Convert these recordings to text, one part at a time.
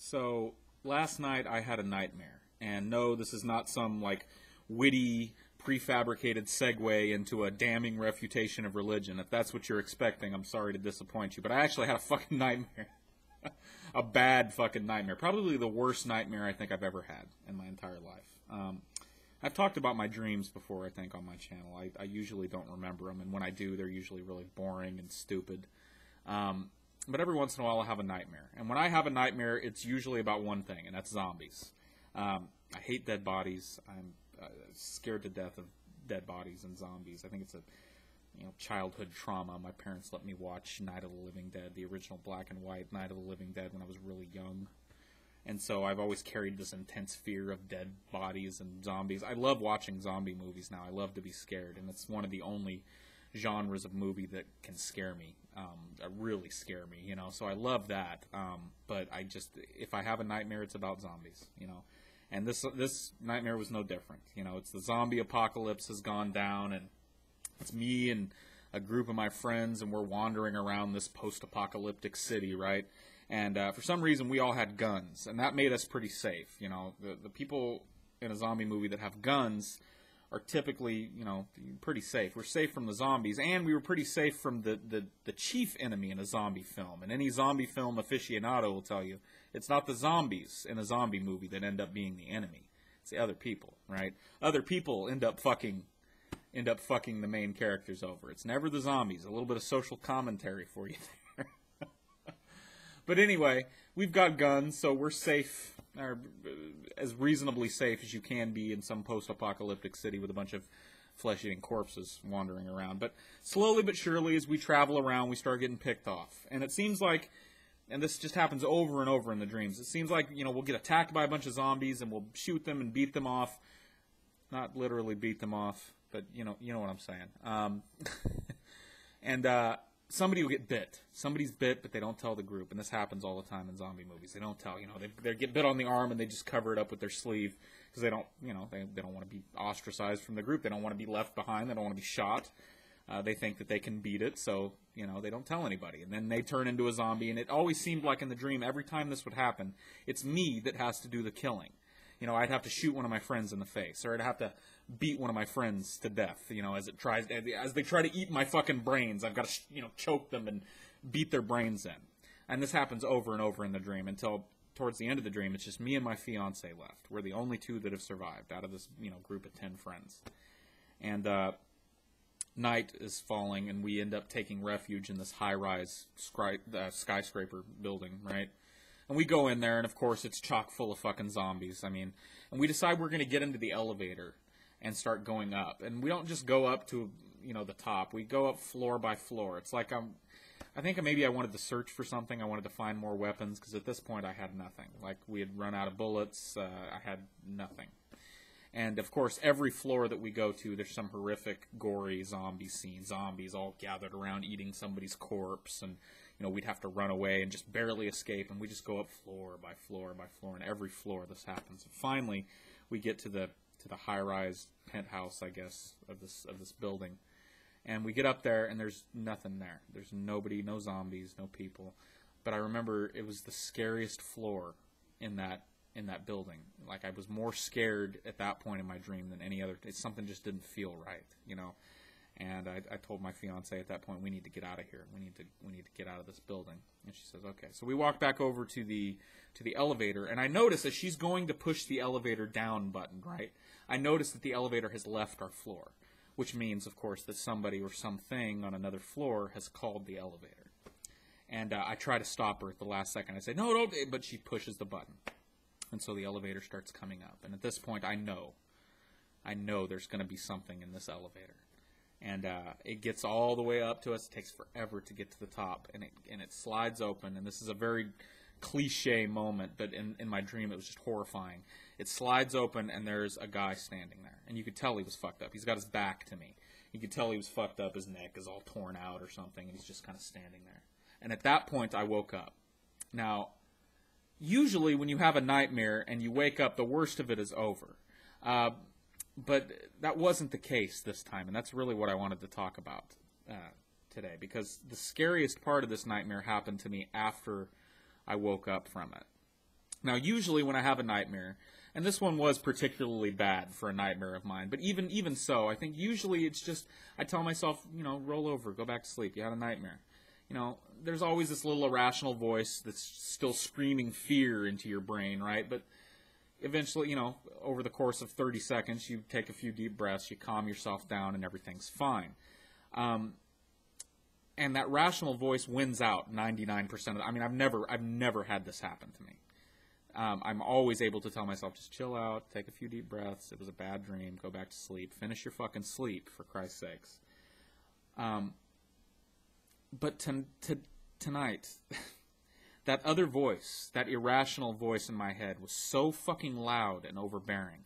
So last night I had a nightmare, and no, this is not some like witty, prefabricated segue into a damning refutation of religion. If that's what you're expecting, I'm sorry to disappoint you, but I actually had a fucking nightmare. A bad fucking nightmare. Probably the worst nightmare I think I've ever had in my entire life. I've talked about my dreams before, I think, on my channel. I usually don't remember them, and when I do, they're usually really boring and stupid. But every once in a while, I'll have a nightmare. And when I have a nightmare, it's usually about one thing, and that's zombies. I hate dead bodies. I'm scared to death of dead bodies and zombies. I think it's a childhood trauma. My parents let me watch Night of the Living Dead, the original black and white Night of the Living Dead, when I was really young. And so I've always carried this intense fear of dead bodies and zombies. I love watching zombie movies now. I love to be scared, and it's one of the only genres of movie that can scare me, really scare me, so I love that, but if I have a nightmare, it's about zombies, and this nightmare was no different. It's the zombie apocalypse has gone down, and it's me and a group of my friends, and we're wandering around this post-apocalyptic city, right? And for some reason, we all had guns, and that made us pretty safe. The people in a zombie movie that have guns are typically, pretty safe. We're safe from the zombies, and we were pretty safe from the chief enemy in a zombie film. And any zombie film aficionado will tell you, it's not the zombies in a zombie movie that end up being the enemy. It's the other people, right? Other people end up fucking the main characters over. It's never the zombies. A little bit of social commentary for you there. But anyway, we've got guns, so we're safe, or as reasonably safe as you can be in some post-apocalyptic city with a bunch of flesh-eating corpses wandering around. But slowly but surely, as we travel around, we start getting picked off. And it seems like, and this just happens over and over in the dreams, it seems like, we'll get attacked by a bunch of zombies, and we'll shoot them and beat them off. Not literally beat them off, but you know what I'm saying. Somebody will get bit. Somebody's bit, but they don't tell the group. And this happens all the time in zombie movies. They don't tell. They get bit on the arm and they just cover it up with their sleeve because they don't. They don't want to be ostracized from the group. They don't want to be left behind. They don't want to be shot. They think that they can beat it, so they don't tell anybody. And then they turn into a zombie. And it always seemed like in the dream, every time this would happen, it's me that has to do the killing. I'd have to shoot one of my friends in the face, or I'd have to beat one of my friends to death, as they try to eat my fucking brains. I've got to, choke them and beat their brains in. And this happens over and over in the dream until towards the end of the dream, it's just me and my fiance left. We're the only two that have survived out of this, group of 10 friends. And night is falling, and we end up taking refuge in this high-rise skyscraper building, right? And we go in there, and of course, it's chock full of fucking zombies. And we decide we're going to get into the elevator and start going up. And we don't just go up to, the top. We go up floor by floor. It's like I think maybe I wanted to search for something. I wanted to find more weapons, because at this point I had nothing. Like, we had run out of bullets. I had nothing. And, of course, every floor that we go to, there's some horrific, gory zombie scene. Zombies all gathered around eating somebody's corpse, and we'd have to run away and just barely escape, and we just go up floor by floor by floor, and every floor this happens. And finally, we get to the high-rise penthouse, I guess, of this building, and we get up there, and there's nothing there. There's nobody, no zombies, no people. But I remember it was the scariest floor in that building. Like, I was more scared at that point in my dream than any other. Something just didn't feel right, And I told my fiance at that point, we need to get out of here. We need to get out of this building. And she says, okay. So we walk back over to the elevator, and I notice as she's going to push the elevator down button, right? I notice that the elevator has left our floor, which means, of course, that somebody or something on another floor has called the elevator. And I try to stop her at the last second. I say, no, don't, but she pushes the button. And so the elevator starts coming up. And at this point, I know there's going to be something in this elevator. And it gets all the way up to us. It takes forever to get to the top, and it slides open. And this is a very cliche moment, but in my dream it was just horrifying. It slides open, and there's a guy standing there, and you could tell he was fucked up. He's got his back to me. You could tell he was fucked up. His neck is all torn out or something, and he's just kind of standing there. And at that point, I woke up. Now, usually when you have a nightmare and you wake up, the worst of it is over. But that wasn't the case this time, and that's really what I wanted to talk about today, because the scariest part of this nightmare happened to me after I woke up from it. Now, usually when I have a nightmare, and this one was particularly bad for a nightmare of mine, but even so, I think usually it's just, I tell myself, you know, roll over, go back to sleep, you had a nightmare. You know, there's always this little irrational voice that's still screaming fear into your brain, right? But eventually, you know, over the course of 30 seconds, you take a few deep breaths, you calm yourself down, and everything's fine. And that rational voice wins out 99% of the, I mean, I've never had this happen to me. I'm always able to tell myself, just chill out, take a few deep breaths, it was a bad dream, go back to sleep, finish your fucking sleep, for Christ's sakes. But tonight, that other voice, that irrational voice in my head was so fucking loud and overbearing.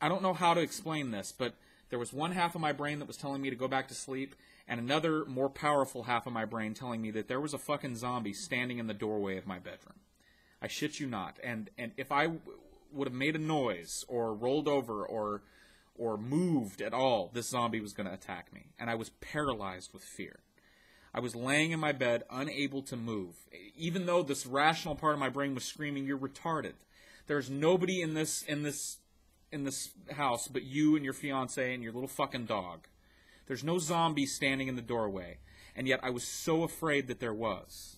I don't know how to explain this, but there was one half of my brain that was telling me to go back to sleep, and another more powerful half of my brain telling me that there was a fucking zombie standing in the doorway of my bedroom. I shit you not. And if I would have made a noise or rolled over or moved at all, this zombie was going to attack me. And I was paralyzed with fear. I was laying in my bed, unable to move. Even though this rational part of my brain was screaming, "You're retarded. There's nobody in this house but you and your fiance and your little fucking dog. There's no zombie standing in the doorway." And yet I was so afraid that there was,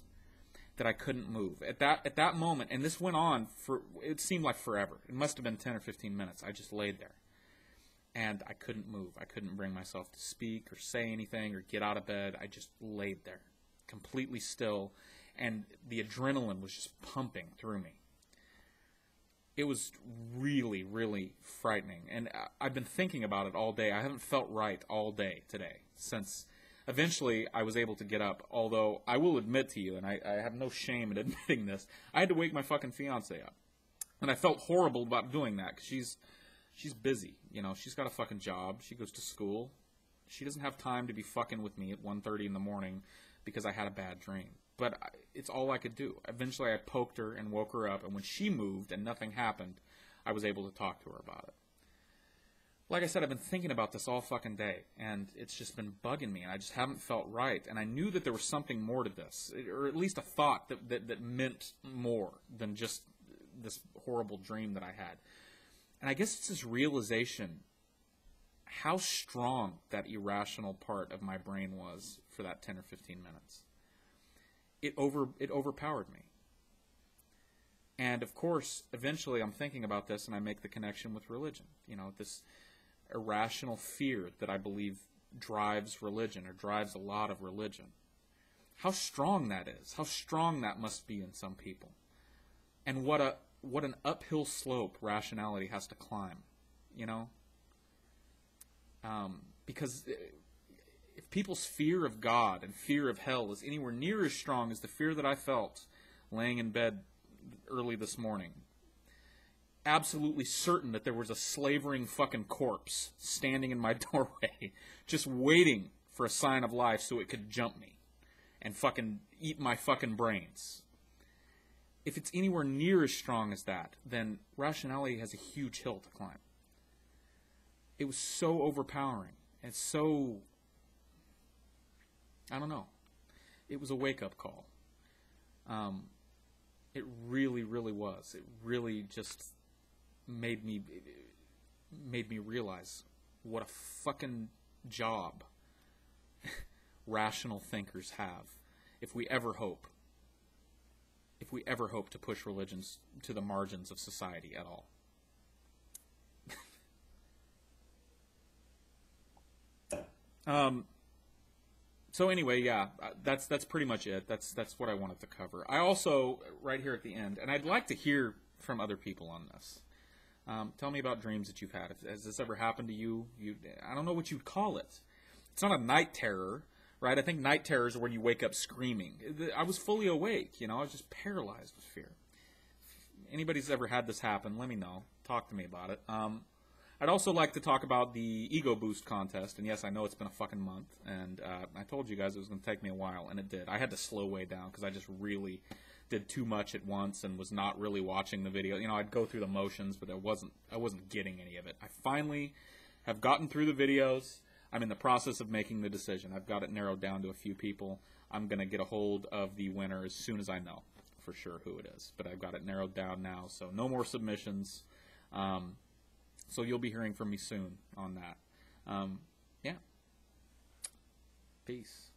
that I couldn't move. At that moment, and this went on for, it seemed like forever. It must have been 10 or 15 minutes. I just laid there. And I couldn't move. I couldn't bring myself to speak or say anything or get out of bed. I just laid there, completely still, and the adrenaline was just pumping through me. It was really, really frightening. And I've been thinking about it all day. I haven't felt right all day today, since eventually I was able to get up. Although I will admit to you, and I have no shame in admitting this, I had to wake my fucking fiance up. And I felt horrible about doing that, because she's busy. You know, she's got a fucking job. She goes to school. She doesn't have time to be fucking with me at 1:30 in the morning because I had a bad dream. But it's all I could do. Eventually I poked her and woke her up, and when she moved and nothing happened, I was able to talk to her about it. Like I said, I've been thinking about this all fucking day, and it's just been bugging me, and I just haven't felt right. And I knew that there was something more to this, or at least a thought that meant more than just this horrible dream that I had. And I guess it's this realization how strong that irrational part of my brain was for that 10 or 15 minutes. It overpowered me. And of course, eventually I'm thinking about this and I make the connection with religion. You know, this irrational fear that I believe drives religion, or drives a lot of religion. How strong that is. How strong that must be in some people. And what an uphill slope rationality has to climb, you know? Because if people's fear of God and fear of hell is anywhere near as strong as the fear that I felt laying in bed early this morning, absolutely certain that there was a slavering fucking corpse standing in my doorway just waiting for a sign of life so it could jump me and fucking eat my fucking brains. If it's anywhere near as strong as that, then rationality has a huge hill to climb. It was so overpowering. And so, I don't know. It was a wake-up call. It really, really was. It really just made me realize what a fucking job rational thinkers have if we ever hope to push religions to the margins of society at all. So anyway, yeah, that's pretty much it. That's what I wanted to cover. I also, right here at the end, and I'd like to hear from other people on this. Tell me about dreams that you've had. Has this ever happened to you? I don't know what you'd call it. It's not a night terror, right? I think night terrors are when you wake up screaming. I was fully awake, you know. I was just paralyzed with fear. If anybody's ever had this happen, let me know. Talk to me about it. I'd also like to talk about the Ego Boost contest. And yes, I know it's been a fucking month. And I told you guys it was going to take me a while, and it did. I had to slow way down because I just really did too much at once and was not really watching the video. You know, I'd go through the motions, but I wasn't getting any of it. I finally have gotten through the videos. I'm in the process of making the decision. I've got it narrowed down to a few people. I'm going to get a hold of the winner as soon as I know. for sure who it is, but I've got it narrowed down now, so no more submissions. So you'll be hearing from me soon on that. Yeah. Peace.